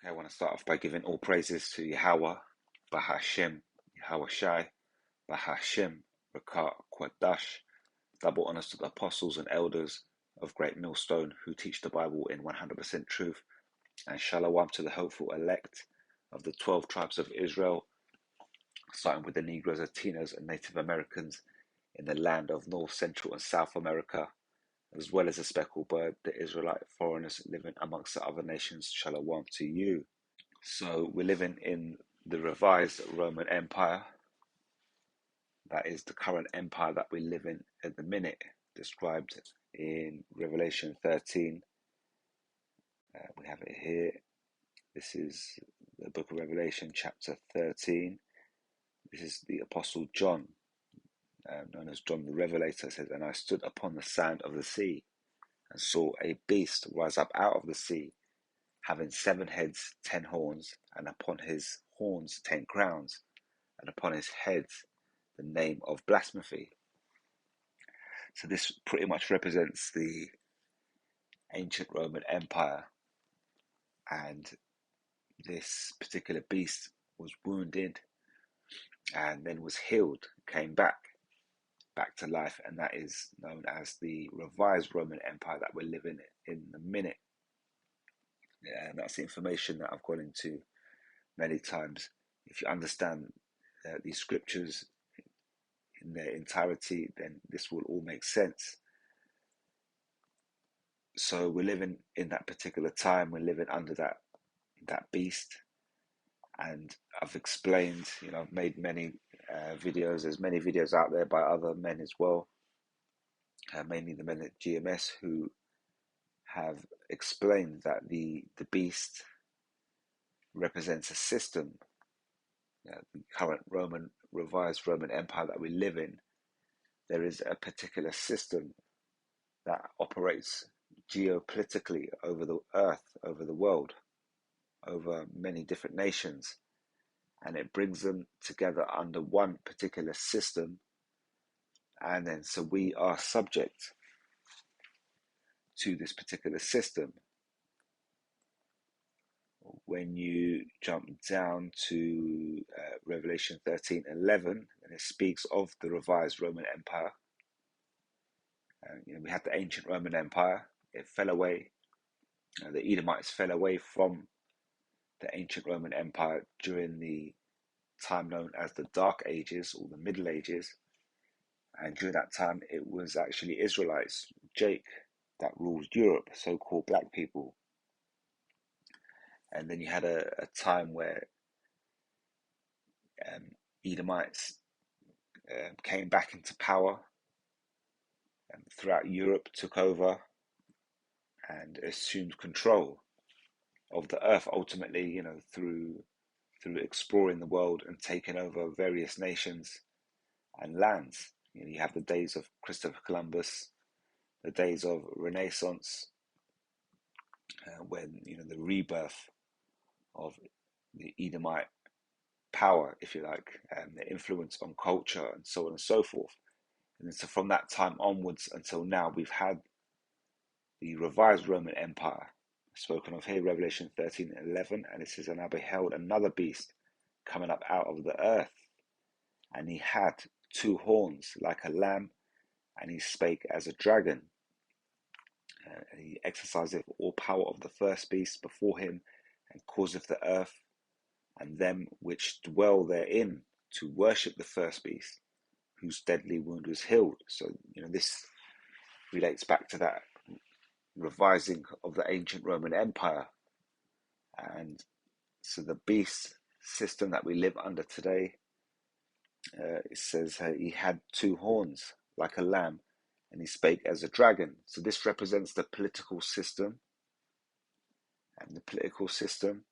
Okay, I want to start off by giving all praises to Yahweh, Bahashem, Yahweh Shai, Bahashem, Rakat, Kwadash. Double honors to the apostles and elders of Great Millstone who teach the Bible in 100% truth, and Shalom to the hopeful elect of the 12 tribes of Israel, starting with the Negroes, Latinos, and Native Americans in the land of North, Central, and South America, as well as the speckled bird, the Israelite foreigners living amongst the other nations. Shalom to you. So we're living in the revised Roman Empire. That is the current empire that we live in at the minute, described in Revelation 13. We have it here. This is the book of Revelation, chapter 13. This is the Apostle John, known as John the Revelator. It says, "And I stood upon the sand of the sea, and saw a beast rise up out of the sea, having 7 heads, 10 horns, and upon his horns 10 crowns, and upon his heads the name of blasphemy." So this pretty much represents the ancient Roman Empire, and this particular beast was wounded and then was healed, came back to life, and that is known as the revised Roman Empire that we're living in the minute. And that's the information that I've gone into many times. If you understand these scriptures in their entirety, then this will all make sense. So we're living in that particular time. We're living under that beast, and I've explained. I've made many videos. There's many videos out there by other men as well, mainly the men at GMS, who have explained that the beast represents a system. The current revised Roman Empire that we live in, there is a particular system that operates geopolitically over the earth, over the world, over many different nations, and it brings them together under one particular system, and then so we are subject to this particular system. When you jump down to Revelation 13:11, and it speaks of the revised Roman Empire. We had the ancient Roman Empire. It fell away. The Edomites fell away from the ancient Roman Empire during the time known as the Dark Ages or the Middle Ages. And during that time, it was actually Israelites, Jake, that ruled Europe, so-called black people. And then you had a time where Edomites came back into power and throughout Europe, took over and assumed control of the earth, ultimately, through exploring the world and taking over various nations and lands. You have the days of Christopher Columbus, the days of Renaissance, when the rebirth of the Edomite power, if you like, and the influence on culture and so on and so forth. And so from that time onwards until now, we've had the revised Roman Empire, spoken of here, Revelation 13:11, and it says, "And I beheld another beast coming up out of the earth, and he had 2 horns like a lamb, and he spake as a dragon. And he exerciseth all power of the first beast before him, and causeth the earth and them which dwell therein to worship the first beast, whose deadly wound was healed." So, this relates back to that revising of the ancient Roman Empire. And so the beast system that we live under today, it says he had 2 horns like a lamb, and he spake as a dragon. So this represents the political system, and the political system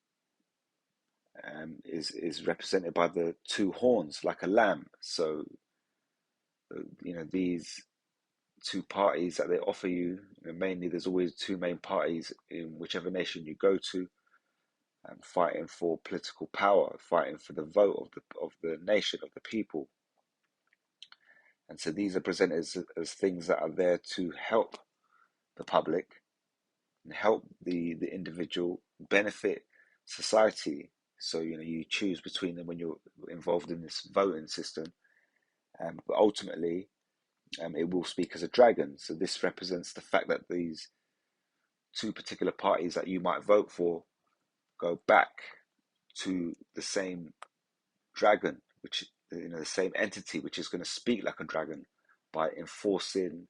is represented by the 2 horns like a lamb. So these 2 parties that they offer you, mainly there's always 2 main parties in whichever nation you go to, fighting for political power, fighting for the vote of the nation, of the people. And so these are presented as things that are there to help the public and help the individual benefit society. So, you choose between them when you're involved in this voting system. But ultimately, it will speak as a dragon. So this represents the fact that these two particular parties that you might vote for go back to the same dragon, which, the same entity, which is going to speak like a dragon by enforcing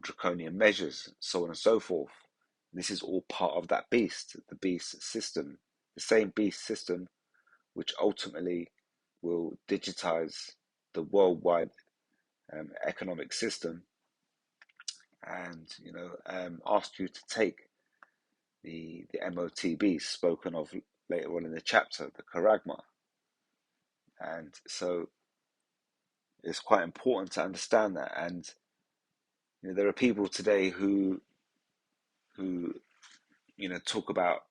draconian measures, so on and so forth. This is all part of that beast, the beast system, the same beast system, which ultimately will digitize the worldwide economic system, and ask you to take the MOTB spoken of later on in the chapter, the charagma. And so it's quite important to understand that. And there are people today who talk about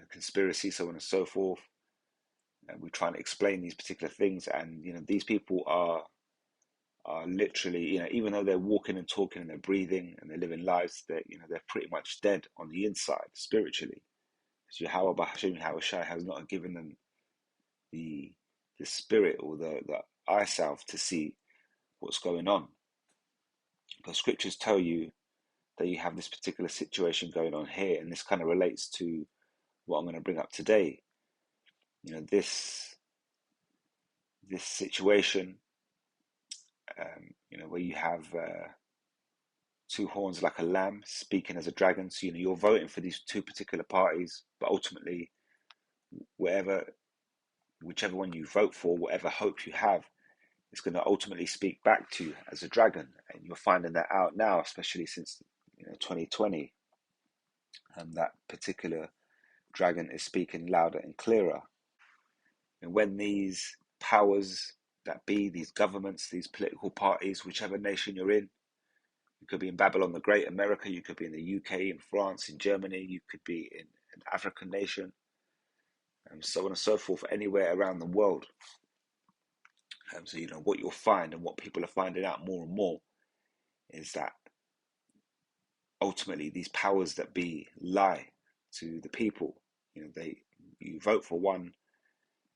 conspiracy, so on and so forth. And we're trying to explain these particular things, and these people are literally, even though they're walking and talking and they're breathing and they're living lives, that they're pretty much dead on the inside spiritually. So Yahweh Bahashim Yahweh Shai has not given them the spirit or the eye salve to see what's going on. But scriptures tell you that you have this particular situation going on here, and this kind of relates to what I'm going to bring up today. This situation, where you have two horns like a lamb speaking as a dragon. So you're voting for these two particular parties, but ultimately, whichever one you vote for, whatever hope you have, it's going to ultimately speak back to you as a dragon. And you're finding that out now, especially since 2020, and that particular dragon is speaking louder and clearer. And when these powers that be, these governments, these political parties, whichever nation you're in, you could be in Babylon the Great, America, you could be in the UK, in France, in Germany, you could be in an African nation, and so on and so forth, anywhere around the world. So what you'll find, and what people are finding out more and more, is that ultimately these powers that be lie to the people. You vote for one,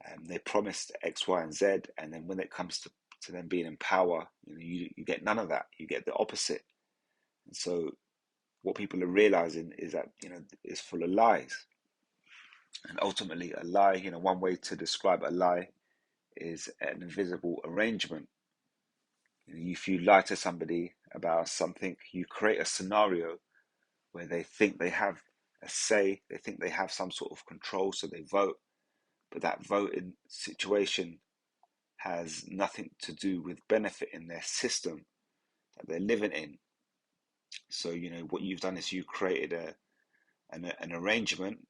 and they promised X, Y, and Z, and then when it comes to them being in power, you get none of that. You get the opposite. And so what people are realizing is that it's full of lies. And ultimately, a lie, one way to describe a lie is an invisible arrangement. If you lie to somebody about something, you create a scenario where they think they have a say, they think they have some sort of control, so they vote. But that voting situation has nothing to do with benefiting their system that they're living in. So, what you've done is you created an arrangement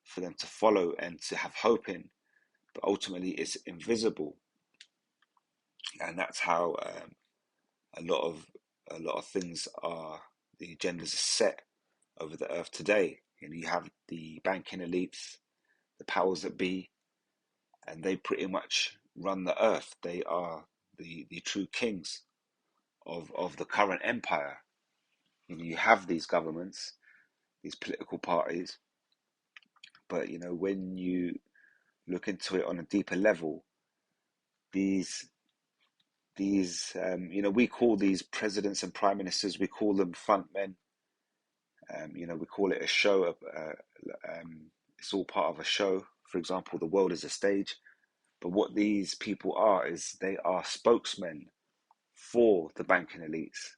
for them to follow and to have hope in, but ultimately it's invisible. And that's how a lot of things are, the agendas are set over the earth today. You have the banking elites, the powers that be, and they pretty much run the earth. They are the true kings of the current empire. You have these governments, these political parties, but when you look into it on a deeper level, these we call these presidents and prime ministers, we call them front men. We call it a show. It's all part of a show. For example, the world is a stage. But what these people are is they are spokesmen for the banking elites.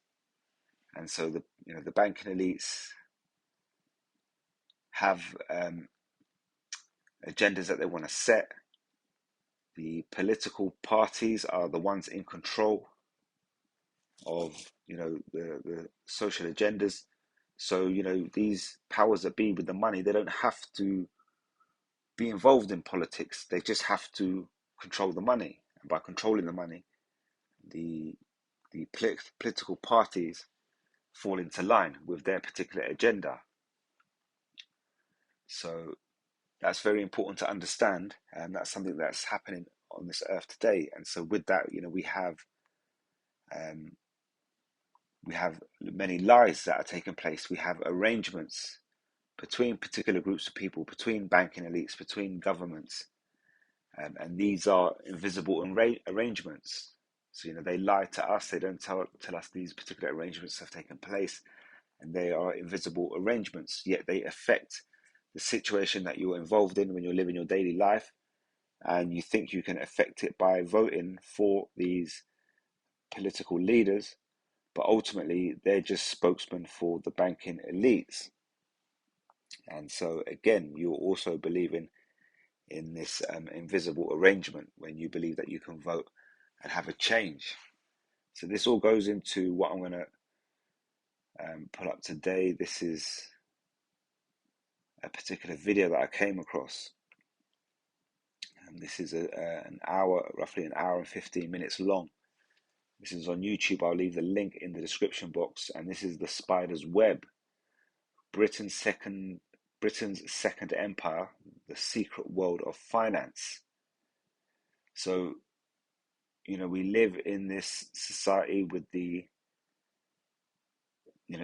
And so the banking elites have agendas that they want to set. The political parties are the ones in control of the social agendas. So these powers that be with the money, they don't have to be involved in politics. They just have to control the money. And by controlling the money, the political parties fall into line with their particular agenda. So that's very important to understand, and that's something that's happening on this earth today. And so with that, we have many lies that are taking place. We have arrangements between particular groups of people, between banking elites, between governments. And these are invisible arrangements. So, they lie to us. They don't tell us these particular arrangements have taken place, and they are invisible arrangements, yet they affect the situation that you're involved in when you're living your daily life, and you think you can affect it by voting for these political leaders, but ultimately they're just spokesmen for the banking elites. And so again, you're also believing in this invisible arrangement when you believe that you can vote and have a change. So this all goes into what I'm going to put up today. This is a particular video that I came across. And this is an hour, roughly an hour and 15 minutes long. This is on YouTube. I'll leave the link in the description box. And this is the Spider's Web, Britain's second empire, the secret world of finance. So, we live in this society with in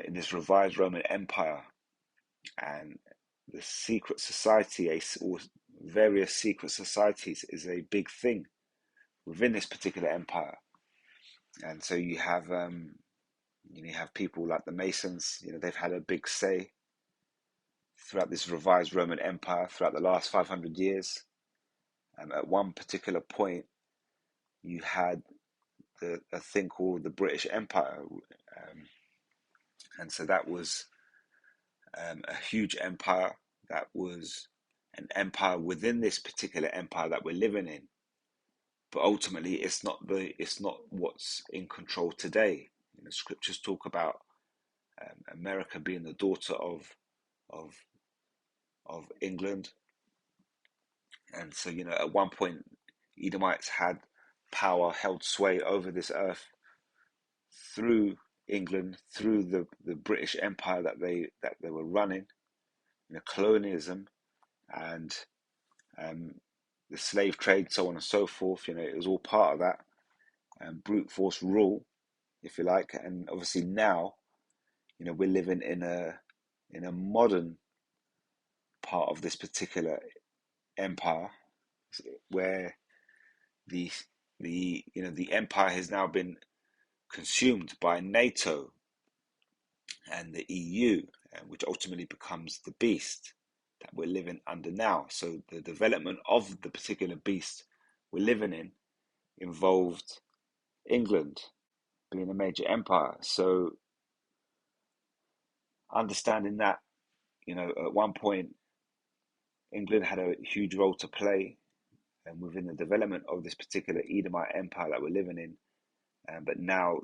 this revised Roman Empire, and the secret society, or various secret societies, is a big thing within this particular empire. And so you have people like the Masons. They've had a big say throughout this revised Roman Empire throughout the last 500 years. At one particular point, you had a thing called the British Empire, and so that was a huge empire. That was an empire within this particular empire that we're living in. But ultimately, it's not what's in control today. Scriptures talk about America being the daughter of England, and so at one point, Edomites had power, held sway over this earth through England, through the British Empire that they were running, colonialism and the slave trade, so on and so forth. It was all part of that brute force rule, if you like. And obviously now, we're living in a modern part of this particular empire, where the empire has now been consumed by NATO and the EU, which ultimately becomes the beast that we're living under now. So the development of the particular beast we're living in involved England being a major empire. So understanding that, at one point England had a huge role to play within the development of this particular Edomite empire that we're living in. But now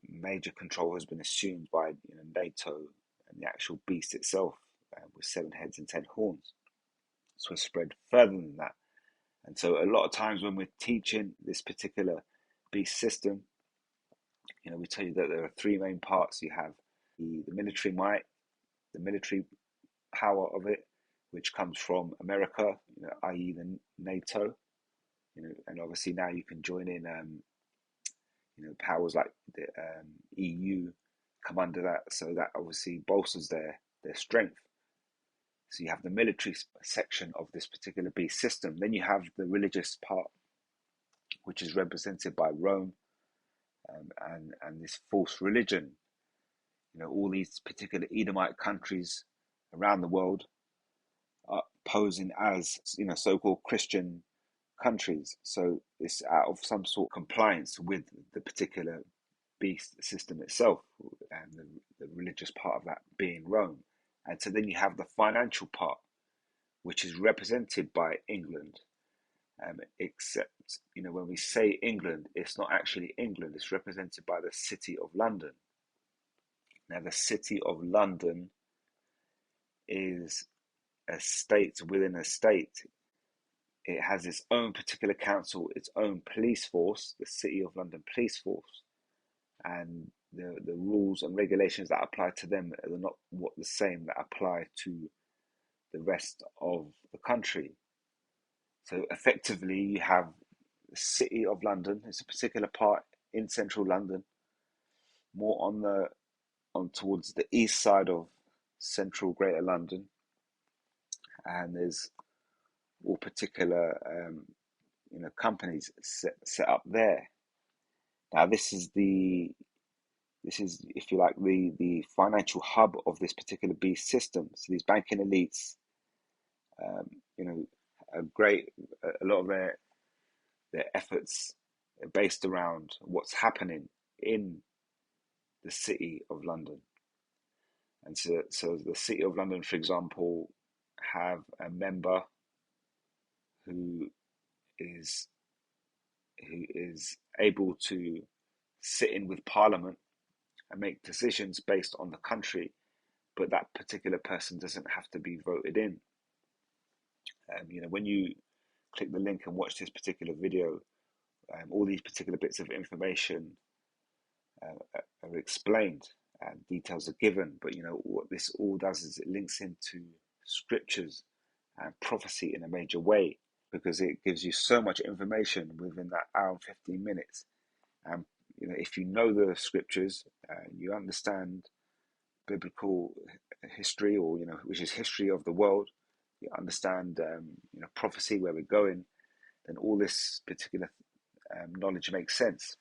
major control has been assumed by NATO and the actual beast itself, with 7 heads and 10 horns. So it's spread further than that. And so a lot of times when we're teaching this particular beast system, we tell you that there are 3 main parts. You have the military might, the military power of it, which comes from America, i.e. the NATO, and obviously now you can join in, powers like the EU come under that, so that obviously bolsters their strength. So you have the military section of this particular beast system. Then you have the religious part, which is represented by Rome, and this false religion. All these particular Edomite countries around the world are posing as, so-called Christian countries. So it's out of some sort of compliance with the particular beast system itself, and the religious part of that being Rome. And so then you have the financial part, which is represented by England. Except, when we say England, it's not actually England. It's represented by the City of London. Now, the City of London is a state within a state. It has its own particular council, its own police force, the City of London Police Force, and the rules and regulations that apply to them are not the same that apply to the rest of the country. So effectively, you have the City of London. It's a particular part in central London, more on towards the east side of central Greater London, and there's all particular companies set up there. Now this is, if you like, the financial hub of this particular beast system. So these banking elites, um, you know, a lot of their efforts are based around what's happening in the city of London. And so the city of London, for example, have a member who is who is able to sit in with Parliament and make decisions based on the country, but that particular person doesn't have to be voted in. When you click the link and watch this particular video, all these particular bits of information are explained and details are given. But what this all does is it links into scriptures and prophecy in a major way, because it gives you so much information within that hour and 15 minutes. And if you know the scriptures, you understand biblical history, or which is history of the world, you understand prophecy, where we're going, then all this particular knowledge makes sense.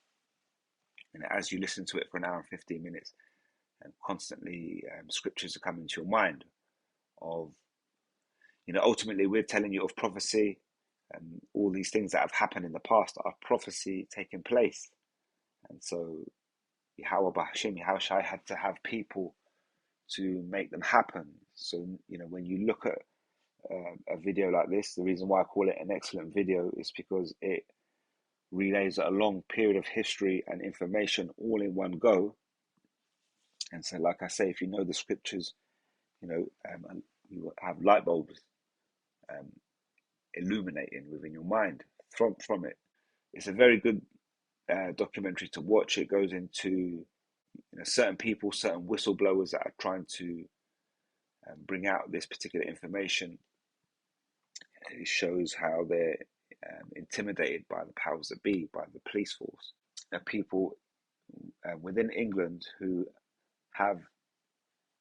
And as you listen to it for an hour and 15 minutes, and constantly scriptures are coming to your mind of, ultimately we're telling you of prophecy, and all these things that have happened in the past are prophecy taking place. And so Yahweh Bahashim, Yahushai had to have people to make them happen. So, when you look at a video like this, the reason why I call it an excellent video is because it relays a long period of history and information all in one go. And so, like I say, if you know the scriptures, you have light bulbs illuminating within your mind from it. It's a very good documentary to watch. It goes into certain people, certain whistleblowers that are trying to bring out this particular information. It shows how they're intimidated by the powers that be, by the police force. People within England who have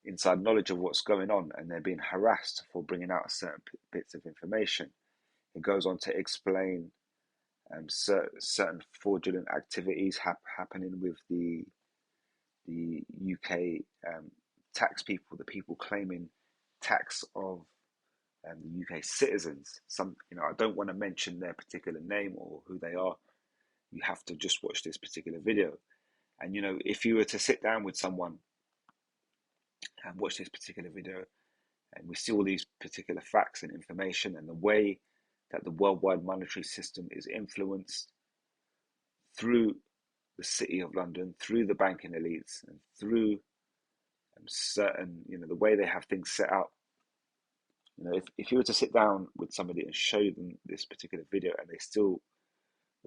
inside knowledge of what's going on, and they're being harassed for bringing out certain bits of information. It goes on to explain certain fraudulent activities happening with the UK tax people, the people claiming tax of the UK citizens. I don't want to mention their particular name or who they are. You have to just watch this particular video. And if you were to sit down with someone and watch this particular video, and we see all these particular facts and information, and the way that the worldwide monetary system is influenced through the city of London, through the banking elites, and through certain, the way they have things set up. If you were to sit down with somebody and show them this particular video, and they still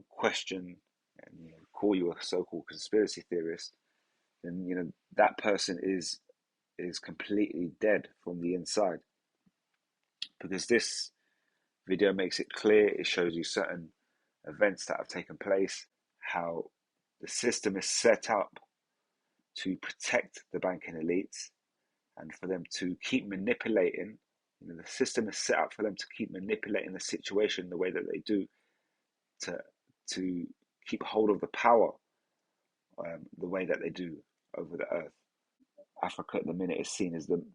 question and call you a so-called conspiracy theorist, then that person is completely dead from the inside. Because this video makes it clear, it shows you certain events that have taken place, how the system is set up to protect the banking elites and for them to keep manipulating. The system is set up for them to keep manipulating the situation the way that they do, to keep hold of the power the way that they do over the earth. Africa at the minute is seen as the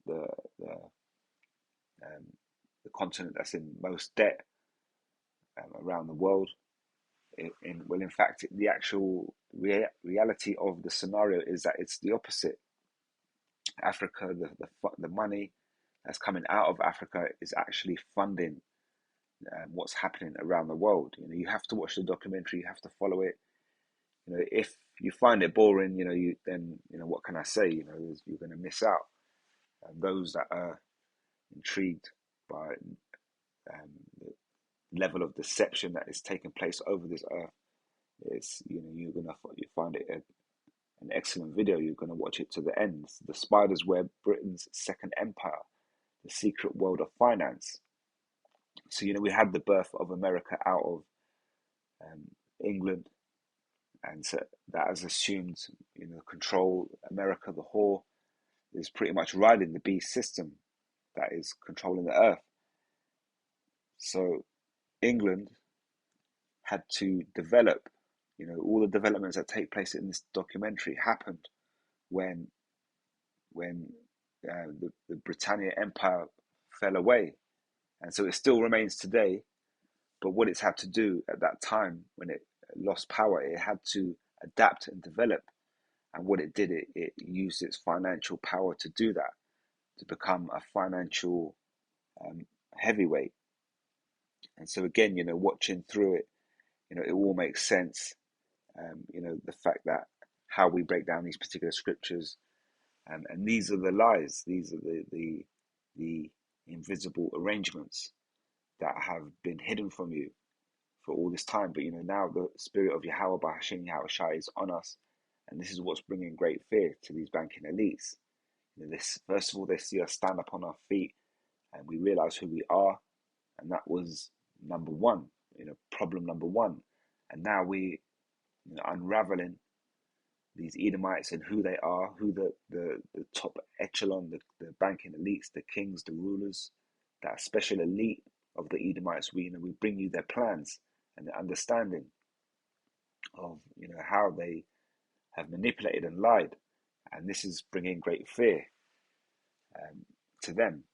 continent that's in most debt around the world. In fact, the actual reality of the scenario is that it's the opposite. Africa, the money that's coming out of Africa is actually funding what's happening around the world. You have to watch the documentary, you have to follow it. If you find it boring, then what can I say? You're going to miss out. And those that are intrigued by the level of deception that is taking place over this earth, it's you're gonna find it an excellent video. You're gonna watch it to the end. The Spider's Web, Britain's Second Empire, the secret world of finance. So we had the birth of America out of England, and so that has assumed control. America, the whore, is pretty much riding the beast system that is controlling the earth. So England had to develop, all the developments that take place in this documentary happened when the Britannia Empire fell away. And so it still remains today. But what it's had to do at that time when it lost power, it had to adapt and develop. And what it did, it used its financial power to do that, to become a financial heavyweight. And so again, watching through it, it all makes sense. The fact that how we break down these particular scriptures, and these are the lies, these are the invisible arrangements that have been hidden from you for all this time. But now the spirit of Yahweh Bahashim Yahweh Shai is on us, and this is what's bringing great fear to these banking elites. This first of all, they see us stand up on our feet, and we realize who we are, and that was number one. Problem number one, and now we unraveling these Edomites and who they are, who the top echelon, the banking elites, the kings, the rulers, that special elite of the Edomites. We bring you their plans and the understanding of how they have manipulated and lied, and this is bringing great fear to them.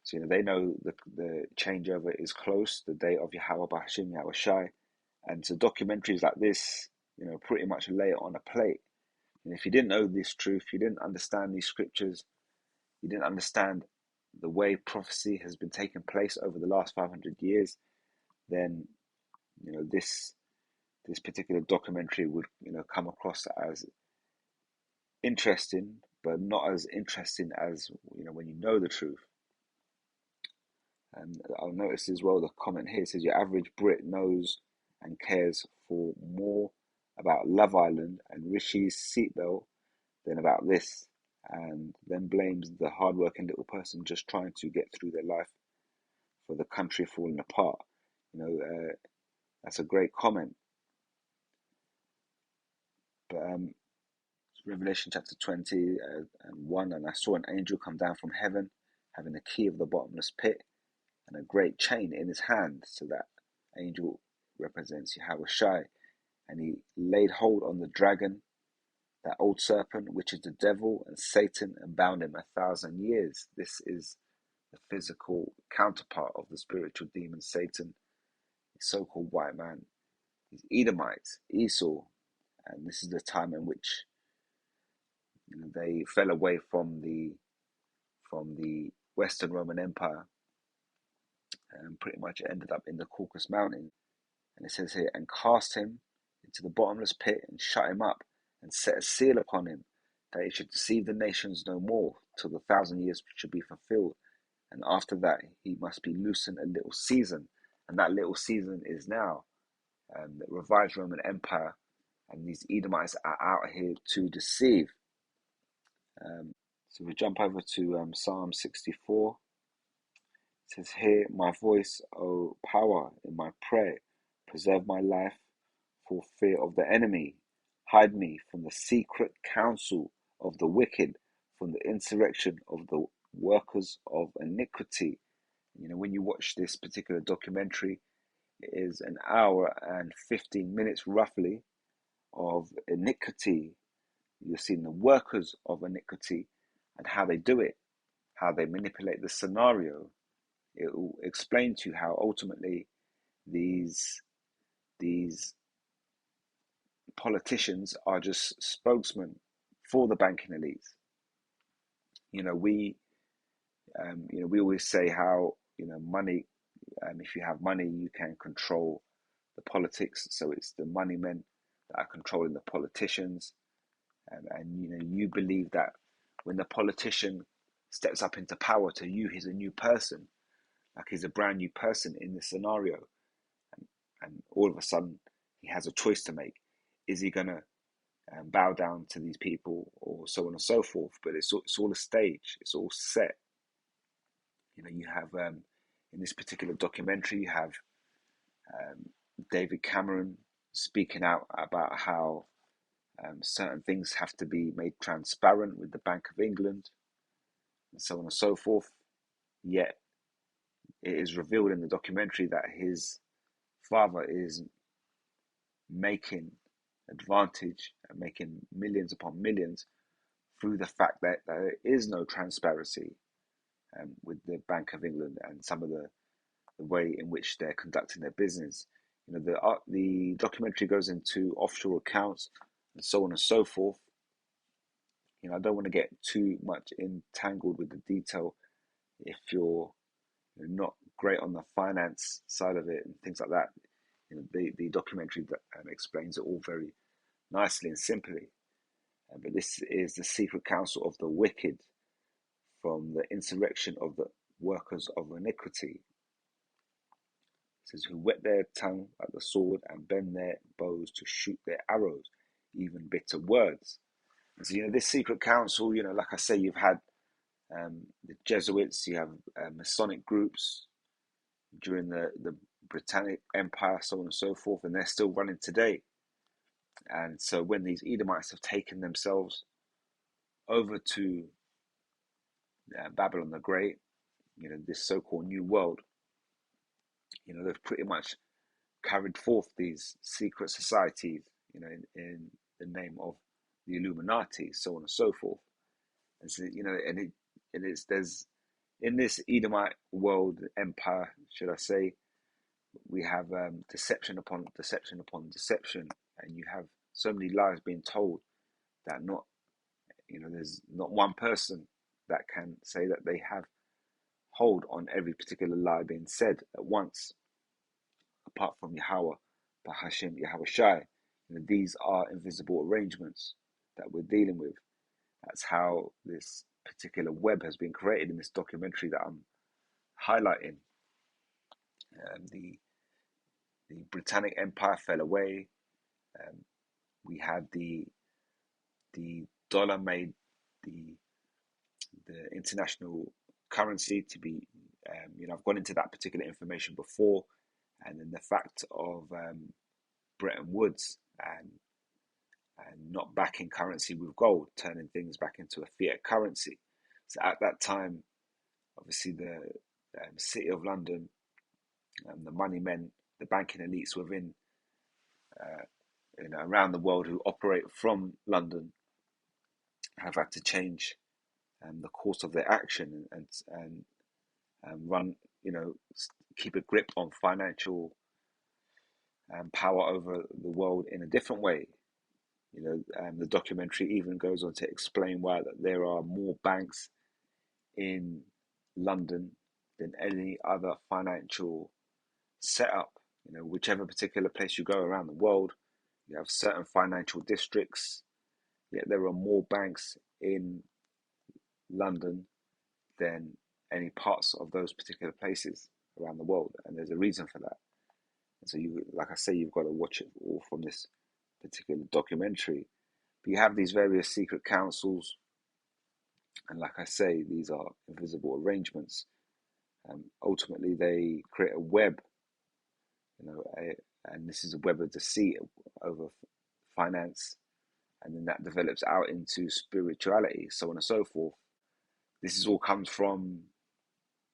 So they know the changeover is close, the day of Yahweh Bahashim Yahweh Shai, and so documentaries like this, pretty much lay it on a plate. And if you didn't know this truth, you didn't understand these scriptures, you didn't understand the way prophecy has been taking place over the last 500 years, then this particular documentary would come across as interesting, but not as interesting as when you know the truth. And I'll notice as well the comment here says your average Brit knows and cares for more about Love Island and Rishi's seatbelt than about this, and then blames the hardworking little person just trying to get through their life for the country falling apart. That's a great comment. But Revelation chapter 20 and 1, and I saw an angel come down from heaven, having the key of the bottomless pit and a great chain in his hand. So that angel represents Yahweh Shai, and he laid hold on the dragon, that old serpent, which is the devil and Satan, and bound him 1,000 years. This is the physical counterpart of the spiritual demon Satan, the so-called white man, these Edomites, Esau, and this is the time in which they fell away from the Western Roman Empire and pretty much ended up in the Caucasus Mountains. And it says here, and cast him into the bottomless pit and shut him up and set a seal upon him, that he should deceive the nations no more till the 1,000 years should be fulfilled. And after that, he must be loosened a little season. And that little season is now. The revived Roman Empire and these Edomites are out here to deceive. So we jump over to Psalm 64. It says, hear my voice, O power, in my prayer. Preserve my life for fear of the enemy. Hide me from the secret counsel of the wicked, from the insurrection of the workers of iniquity. When you watch this particular documentary, it is an hour and 15 minutes roughly of iniquity. You're seeing the workers of iniquity and how they do it, how they manipulate the scenario. It will explain to you how ultimately these politicians are just spokesmen for the banking elites. We always say how money. If you have money, you can control the politics. So it's the money men that are controlling the politicians, and you believe that when the politician steps up into power, to you he's a new person, like he's a brand new person in this scenario, and all of a sudden he has a choice to make. Is he gonna bow down to these people, or so on and so forth? But it's all a stage. It's all set. You have in this particular documentary, you have David Cameron speaking out about how certain things have to be made transparent with the Bank of England, and so on and so forth. Yet it is revealed in the documentary that his father is making advantage and making millions upon millions through the fact that there is no transparency with the Bank of England and some of the way in which they're conducting their business. The documentary goes into offshore accounts and so on and so forth. I don't want to get too much entangled with the detail if you're not great on the finance side of it and things like that. The documentary that explains it all very nicely and simply. But this is the secret council of the wicked from the insurrection of the workers of iniquity. It says, who whet their tongue at the sword and bend their bows to shoot their arrows, even bitter words. And so, this secret council, like I say, you've had the Jesuits, you have Masonic groups during the Britannic Empire, so on and so forth, and they're still running today. And so when these Edomites have taken themselves over to Babylon the Great, this so-called New World, they've pretty much carried forth these secret societies, in the name of the Illuminati, so on and so forth. And so, there's in this Edomite world empire, should I say, we have deception upon deception upon deception, and you have so many lies being told that there's not one person that can say that they have hold on every particular lie being said at once, apart from Yahweh, Bahashim, Yahweh Shai. These are invisible arrangements that we're dealing with. That's how this particular web has been created in this documentary that I'm highlighting. The Britannic Empire fell away. We had the dollar made the international currency to be. I've gone into that particular information before, and then the fact of Bretton Woods and not backing currency with gold, turning things back into a fiat currency. So at that time, obviously the City of London, the money men, the banking elites within around the world who operate from London have had to change the course of their action and run, keep a grip on financial power over the world in a different way. The documentary even goes on to explain why that there are more banks in London than any other financial setup. Whichever particular place you go around the world, you have certain financial districts, yet there are more banks in London than any parts of those particular places around the world, and there's a reason for that. And so like I say, you've got to watch it all from this particular documentary. But you have these various secret councils, and like I say, these are invisible arrangements. Ultimately, they create a web, and this is a web of deceit over finance, and then that develops out into spirituality, so on and so forth. This all comes from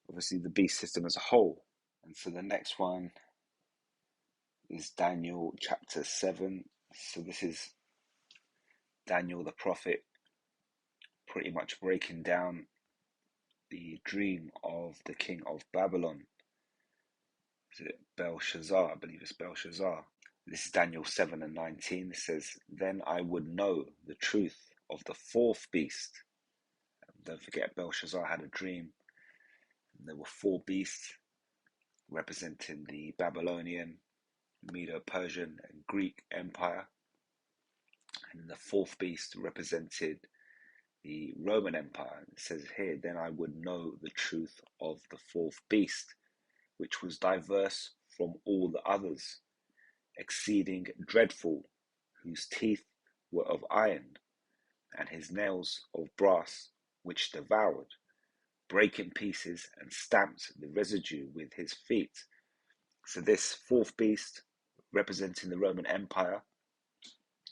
obviously the beast system as a whole. And so the next one is Daniel chapter 7. So this is Daniel the prophet pretty much breaking down the dream of the king of Babylon. Is it Belshazzar? I believe it's Belshazzar. This is Daniel 7 and 19. It says, then I would know the truth of the fourth beast. Don't forget, Belshazzar had a dream. And there were four beasts representing the Babylonian, Medo-Persian, and Greek Empire. And the fourth beast represented the Roman Empire. It says here, then I would know the truth of the fourth beast, which was diverse from all the others, exceeding dreadful, whose teeth were of iron, and his nails of brass, which devoured, brake in pieces, and stamped the residue with his feet. So this fourth beast, representing the Roman Empire,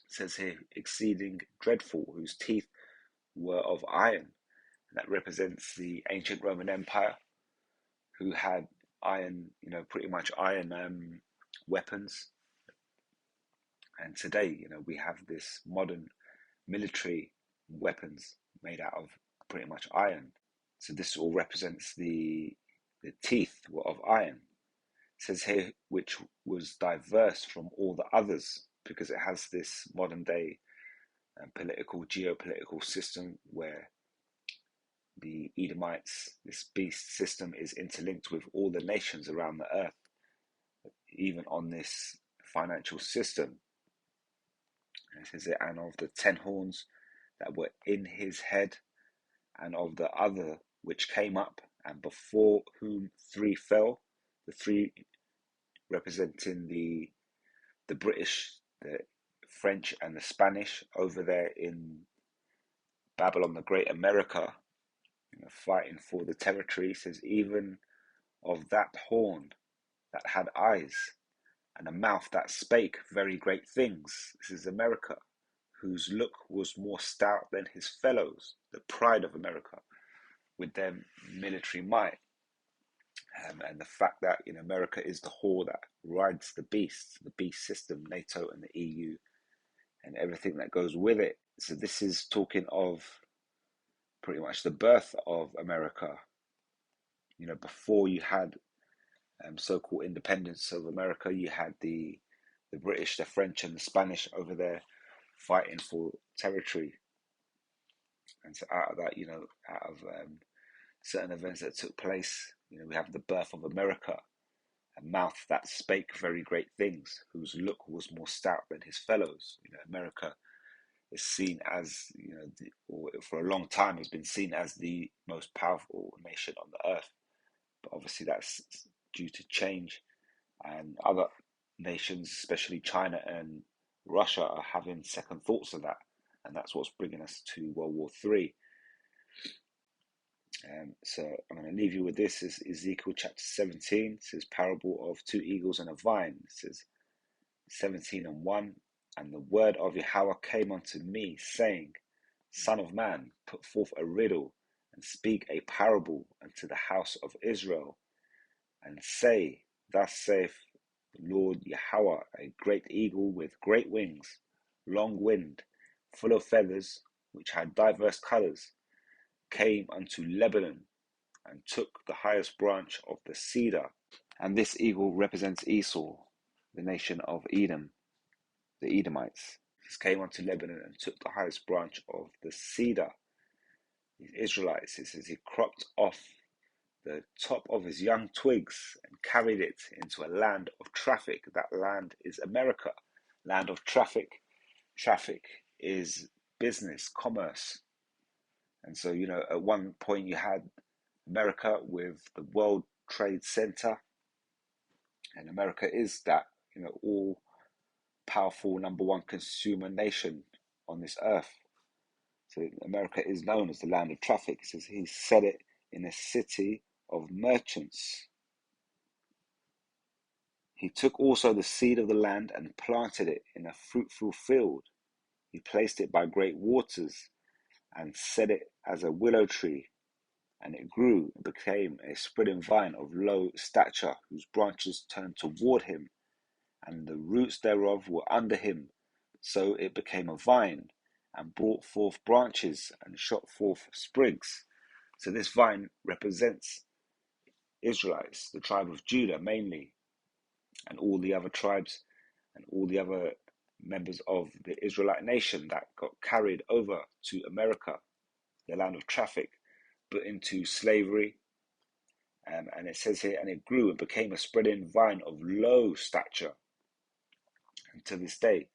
says here, exceeding dreadful, whose teeth were of iron. And that represents the ancient Roman Empire, who had iron, pretty much iron weapons. And today, we have this modern military weapons made out of pretty much iron. So this all represents the teeth of iron. It says here, which was diverse from all the others, because it has this modern day geopolitical system where the Edomites, this beast system, is interlinked with all the nations around the earth, even on this financial system. And it says it, and of the 10 horns that were in his head, and of the other which came up, and before whom 3 fell, the 3 representing the British, the French, and the Spanish over there in Babylon, the Great America, fighting for the territory. It says, even of that horn that had eyes, and a mouth that spake very great things. This is America, whose look was more stout than his fellows, the pride of America, with their military might. And the fact that America is the whore that rides the beast system, NATO and the EU, and everything that goes with it. So this is talking of pretty much the birth of America. Before you had so-called independence of America, you had the British, the French, and the Spanish over there fighting for territory. And so out of that, out of certain events that took place, we have the birth of America, a mouth that spake very great things, whose look was more stout than his fellows. America is seen as, or for a long time has been seen as the most powerful nation on the earth. But obviously that's due to change, and other nations, especially China and Russia, are having second thoughts of that, and that's what's bringing us to World War III. So I'm going to leave you with this. Is Ezekiel chapter 17. It says, parable of 2 eagles and a vine. It says 17:1, and the word of Yahweh came unto me, saying, Son of man, put forth a riddle, and speak a parable unto the house of Israel, and say, Thus saith the Lord Yahweh, a great eagle with great wings, long-winged, full of feathers, which had diverse colours, came unto Lebanon, and took the highest branch of the cedar. And this eagle represents Esau, the nation of Edom, the Edomites. This came unto Lebanon and took the highest branch of the cedar. These Israelites, it says, he cropped off the top of his young twigs and carried it into a land of traffic. That land is America, land of traffic. Traffic is business, commerce. And so, at one point you had America with the World Trade Center, and America is that, all powerful number one consumer nation on this earth. So America is known as the land of traffic. It says he set it in a city of merchants. He took also the seed of the land and planted it in a fruitful field. He placed it by great waters and set it as a willow tree. And it grew and became a spreading vine of low stature, whose branches turned toward him, and the roots thereof were under him. So it became a vine, and brought forth branches, and shot forth sprigs. So this vine represents Israelites, the tribe of Judah mainly, and all the other tribes and all the other members of the Israelite nation that got carried over to America, the land of traffic, put into slavery. And it says here, and it grew and became a spreading vine of low stature. And to this day,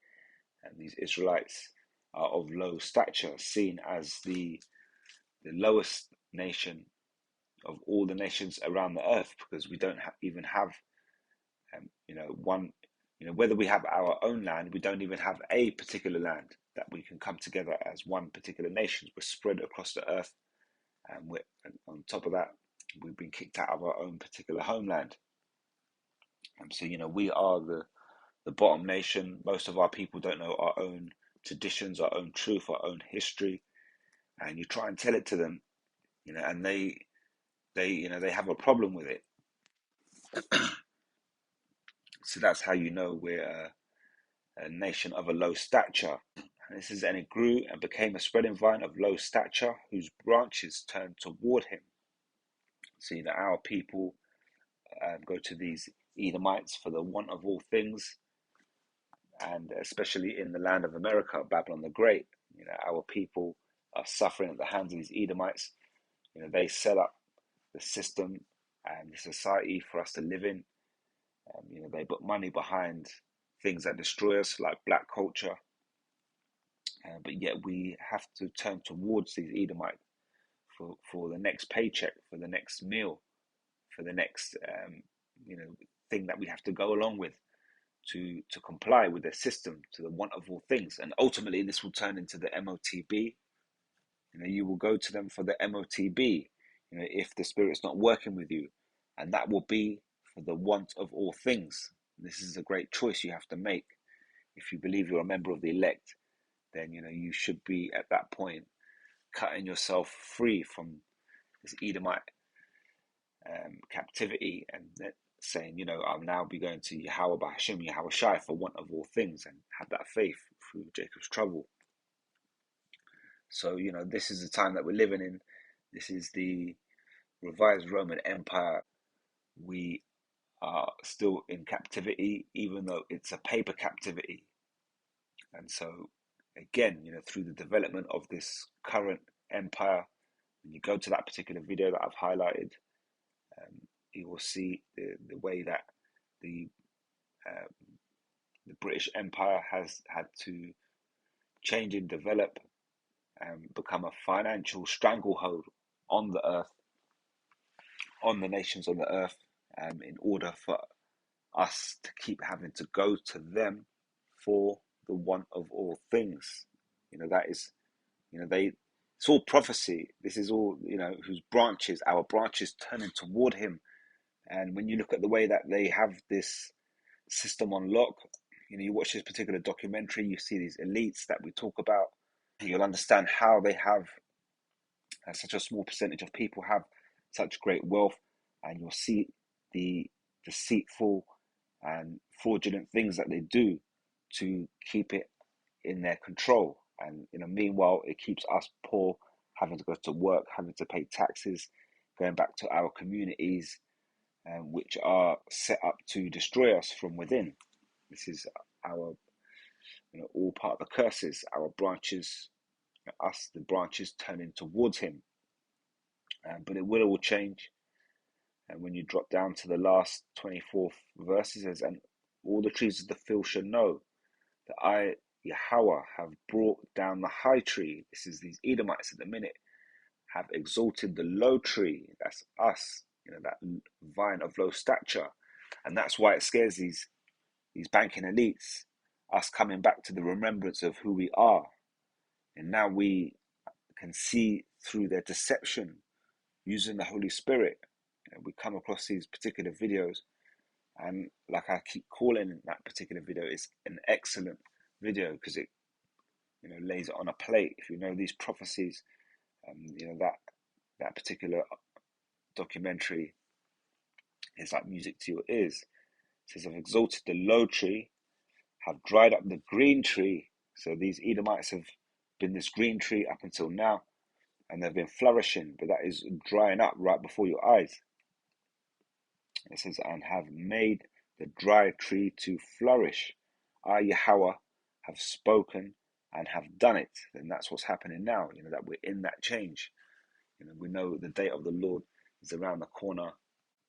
these Israelites are of low stature, seen as the lowest nation of all the nations around the earth, because we don't even have, one, whether we have our own land, we don't even have a particular land that we can come together as one particular nation. We're spread across the earth, and on top of that, we've been kicked out of our own particular homeland. So, we are the bottom nation. Most of our people don't know our own traditions, our own truth, our own history. And you try and tell it to them, and they have a problem with it. So that's how you know we're a nation of a low stature. And this is, and it grew and became a spreading vine of low stature, whose branches turned toward him. So, our people go to these Edomites for the want of all things, and especially in the land of America, Babylon the Great, our people are suffering at the hands of these Edomites. They set up the system and the society for us to live in. They put money behind things that destroy us, like black culture. But yet we have to turn towards these Edomites for the next paycheck, for the next meal, for the next thing that we have to go along with to comply with their system, to the want of all things. And ultimately, this will turn into the MOTB. You will go to them for the MOTB, if the Spirit's not working with you. And that will be for the want of all things. This is a great choice you have to make. If you believe you're a member of the elect, then you should be at that point cutting yourself free from this Edomite captivity, and saying, I'll now be going to Yahweh Bahashim, Yahweh Shai, for want of all things, and have that faith through Jacob's trouble. So, this is the time that we're living in. This is the revised Roman Empire. We are still in captivity, even though it's a paper captivity. And so, again, through the development of this current empire, when you go to that particular video that I've highlighted, you will see the way that the British Empire has had to change and develop and become a financial stranglehold on the earth, on the nations on the earth, in order for us to keep having to go to them for the want of all things. That is, it's all prophecy. This is all, whose branches, our branches turning toward him. And when you look at the way that they have this system on lock, you watch this particular documentary, you see these elites that we talk about, you'll understand how they have such a small percentage of people have such great wealth, and you'll see the deceitful and fraudulent things that they do to keep it in their control. And meanwhile, it keeps us poor, having to go to work, having to pay taxes, going back to our communities, which are set up to destroy us from within. This is our, all part of the curses. Our branches, us, the branches, turning towards him. But it will all change. And when you drop down to the last 24th verses, it says, and all the trees of the field shall know that I, Yahweh, have brought down the high tree. This is these Edomites at the minute, have exalted the low tree. That's us, that vine of low stature. And that's why it scares these banking elites, us coming back to the remembrance of who we are. And now we can see through their deception using the Holy Spirit. We come across these particular videos, and like I keep calling that particular video, it's an excellent video because it lays it on a plate. If you know these prophecies, that particular documentary is like music to your ears. It says, I've exalted the low tree, have dried up the green tree. So these Edomites have been this green tree up until now, and they've been flourishing, but that is drying up right before your eyes. It says, and have made the dry tree to flourish. I, Yahweh, have spoken and have done it. And that's what's happening now, that we're in that change. We know the day of the Lord is around the corner.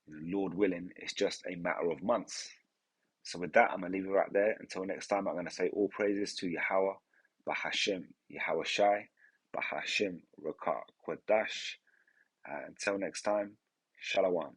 Lord willing, it's just a matter of months. So with that, I'm going to leave it right there. Until next time, I'm going to say all praises to Yahweh, Bahashim, Yahweh Shai, Bahashim, Rakah, Kwadash. Until next time, Shalom.